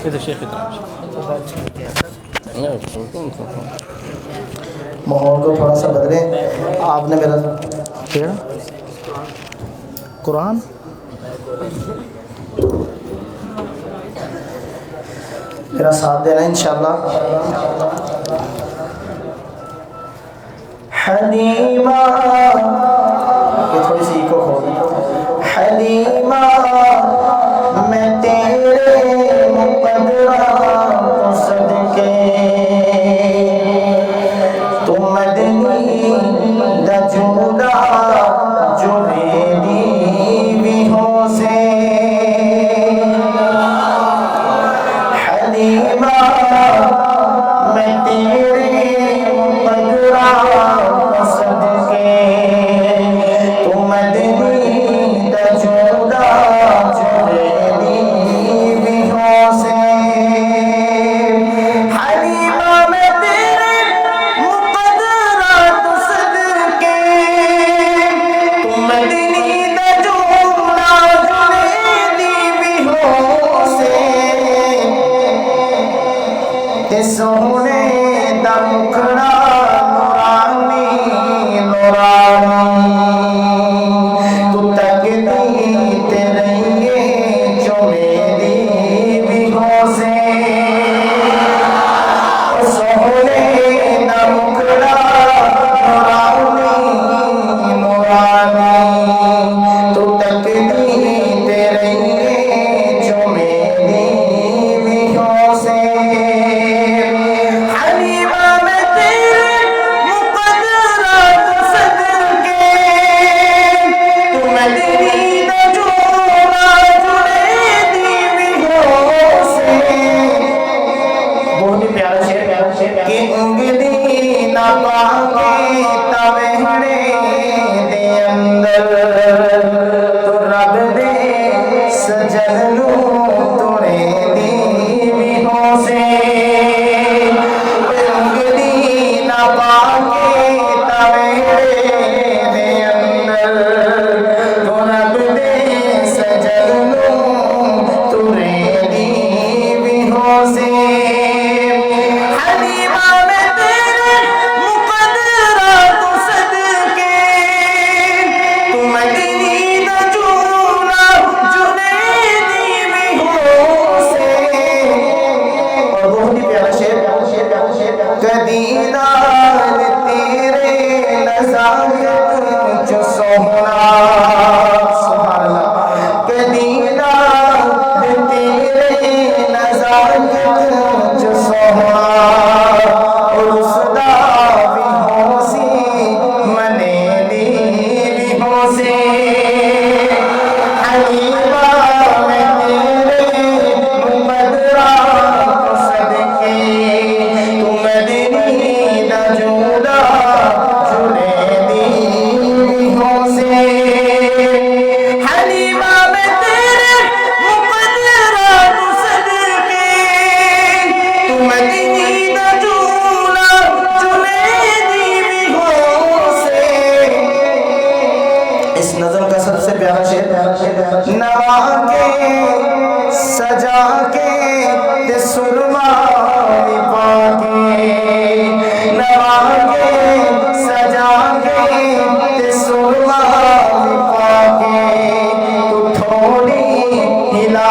إذا شيخ माहौल को थोड़ा सा बदले। आपने मेरा क्या कुरान मेरा साथ देना इंशाअल्लाह। हलीमा ये थोड़ी सी इको खोल। हलीमा मैं तेरे मुकद्दरा तो सदके तू मदनी दा जुदा जो मेरी विहों से। हलीमा मैं तेरे मुकद्दरा तो सदके तू मदनी दा जुदा जो मेरी विहों से। हलीमा मैं तेरे मुकद्दरा तो सदके तू मदनी दा जुदा जो मेरी विहों से। ते सोने दा मुखड़ा नूरानी नूरानी तू तकदी ते रहिए जो मेरी विहों से। ओ सोने दा मुखड़ा नूरानी नूरानी तू तकदी ते रहिए जो मेरी विहों से। हलीमा मैं तेरे मुकद्दरा तो सदके तू मदनी दा जुदा जो मेरी विहों से। बहुत ही प्यारा शेर कि उंगली ना पाके तवेहड़े दे अंदर तू रब दे सजन नू तोड़े दी विहों से। उंगली ना पाके तवेहड़े दे अंदर तू रब दे सजन नू तोड़े दी विहों से। हलीमा मैं तेरे मुकद्दरा तो सदके तू मदनी दा जुदा जो मेरी विहों से। और बहुत ही प्यारा शेर कदी नाल तेरे नज़ाकत जो सोहना सुभान अल्लाह कदी नाल तेरे नज़ाकत जो सोहना और उसदा विहों सी मने दी विहों से। हलीमा मैं तेरे मुकद्दरा तो सदके तू मदनी दा जुदा जो मेरी विहों से। हलीमा मैं तेरे मुकद्दरा तो सदके तू मदनी दा जुदा जो मेरी विहों से। इस नज़म का सबसे प्यारा शेर नवा के सजा के ते सुरमा पाके नवा के सजा के ते सुरमा पाके तू थोड़ी हिला